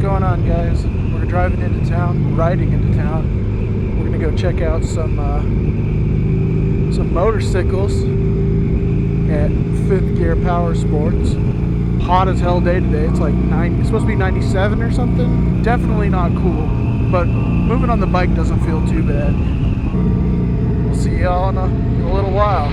going on, guys? We're driving into town, riding into town. We're gonna go check out some motorcycles at Fifth Gear Power Sports. Hot as hell day today. It's like it's supposed to be 97 or something. Definitely not cool, but moving on the bike doesn't feel too bad. We'll see y'all in a little while.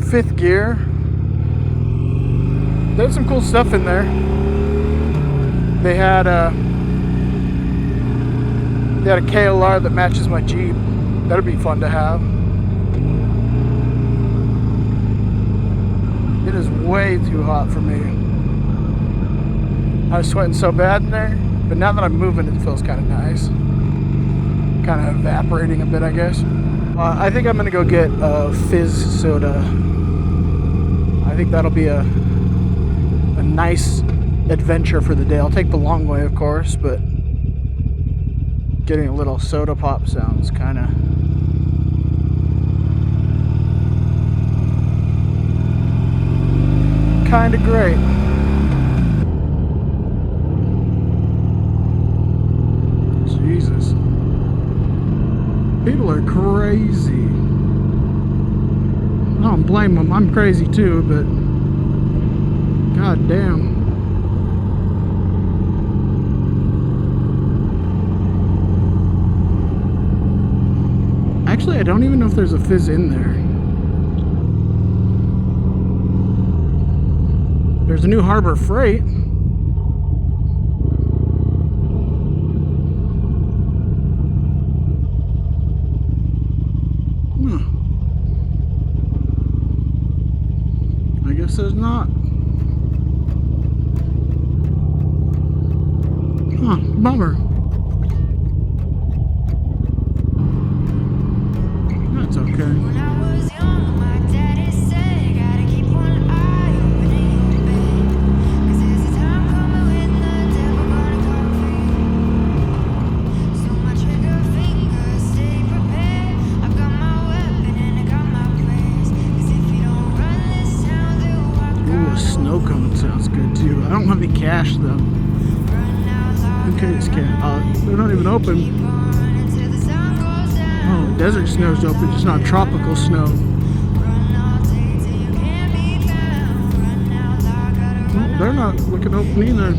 Fifth Gear. There's some cool stuff in there. They had a KLR that matches my Jeep. That'd be fun to have. It is way too hot for me. I was sweating so bad in there, but now that I'm moving, it feels kind of nice. Kind of evaporating a bit, I guess. I think I'm gonna go get a fizz soda. I think that'll be a nice adventure for the day. I'll take the long way, of course, but getting a little soda pop sounds kind of great. Jesus. People are crazy. I don't blame them. I'm crazy too, but god damn. Actually, I don't even know if there's a fizz in there. There's a new Harbor Freight. I guess there's not. Huh, bummer. That's okay. When I was young, my daddy said, gotta keep one eye open in your bed. 'Cause there's a time coming when the devil gonna come for you. So my trigger finger, stay prepared. I've got my weapon and I got my prayers. 'Cause if you don't run this town, they'll walk. Ooh, a snow cone sounds good too. I don't have any cash though. Okay, this can't. They're not even open. Oh, desert snow's open, just not tropical snow. Well, they're not looking open either.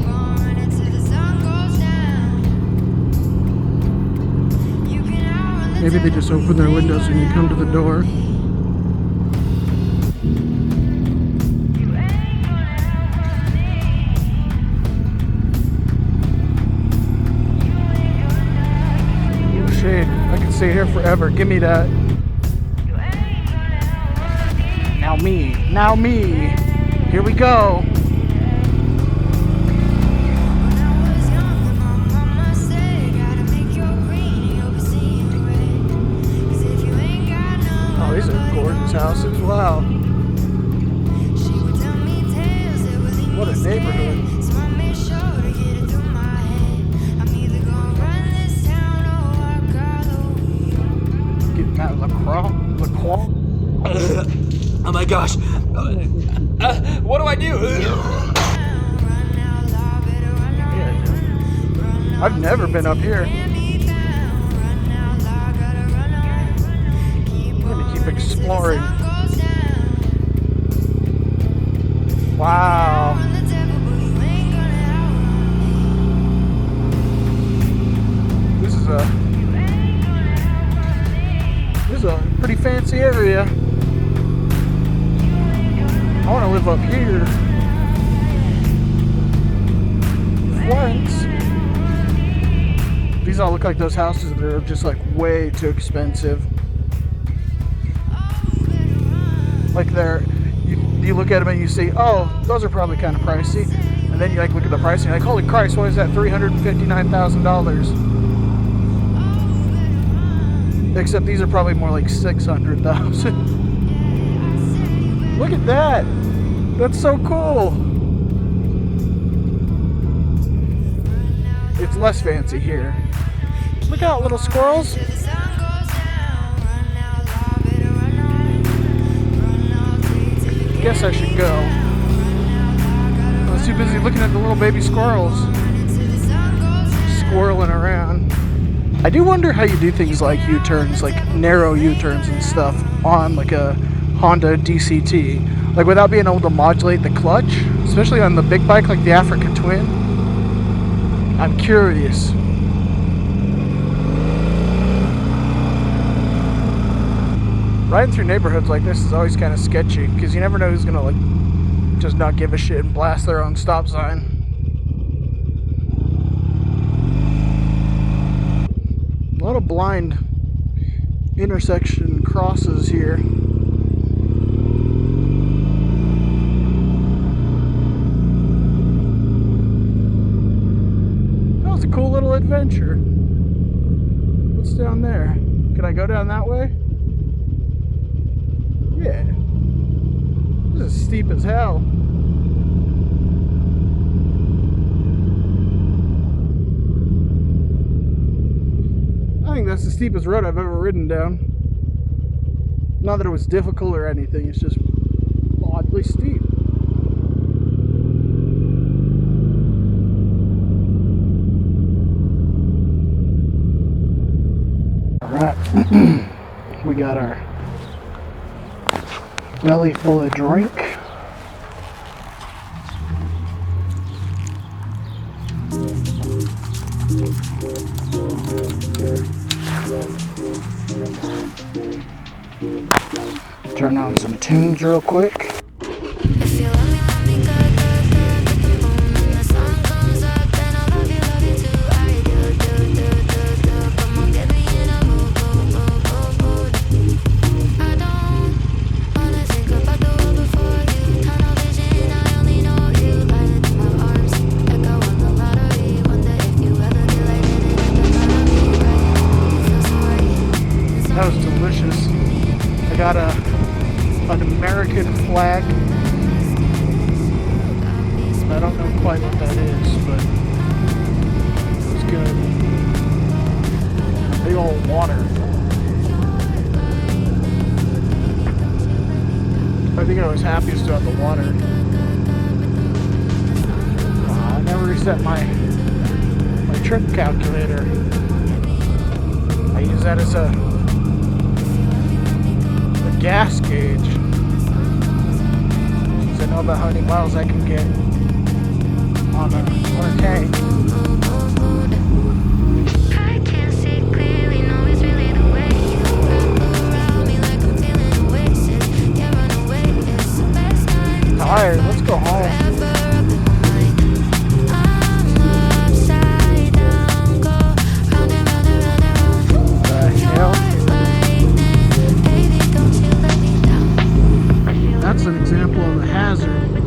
Maybe they just open their windows when you come to the door. I can stay here forever. Give me that. Now me. Now me. Here we go. Oh, these are gorgeous houses. Wow. What a neighborhood. Oh my gosh. What do I do? I've never been up here. I'm gonna keep exploring. Wow. on the devil, but you ain't gonna outrun me. This is a pretty fancy area. I want to live up here. Florence. These all look like those houses that are just like way too expensive. Like you look at them and you see, oh, those are probably kind of pricey. And then you like look at the price and you're like, holy Christ, what is that? $359,000. Except these are probably more like 600,000. Look at that. That's so cool. It's less fancy here. Look out, little squirrels. Till the sun goes down. Run out, lob it, run on. Run all day till you get Guess I should go. I was too busy looking at the little baby squirrels till the sun goes down. squirreling around. I do wonder how you do things like U-turns, like narrow U-turns and stuff on like a Honda DCT. Like without being able to modulate the clutch, especially on the big bike like the Africa Twin. I'm curious. Riding through neighborhoods like this is always kind of sketchy because you never know who's gonna like just not give a shit and blast their own stop sign. A lot of blind intersection crosses here. That was a cool little adventure. What's down there? Can I go down that way? Yeah. This is steep as hell. I think that's the steepest road I've ever ridden down. Not that it was difficult or anything, it's just oddly steep. Alright, we got our belly full of drink. Turn on some tunes real quick. If you love me good, good, good. Put the moon when the sun comes up, then I'll love you too. I do. Come on, get me in a mood. I don't wanna think about the world before you. Tunnel vision, I only know you. Lying in my arms, echo on the lottery. Wonder if you ever get like it and the thought of me, right? You feel so right. That was delicious. I got an American flag. I don't know quite what that is, but it was good. Big old water. I think I was happiest about the water. I never reset my trip calculator. I use that as a gas gauge. Since I know about how many miles I can get on a tank. I can't see clearly, no, it's really the way you wrap around me like I'm feeling oasis. Yeah, run away, it's the best time. Tired, let's go home. Forever up in mind. I'm upside down, go round and round and round and round. The hell? Lightning, baby, don't you let me down. That's an example of a hazard.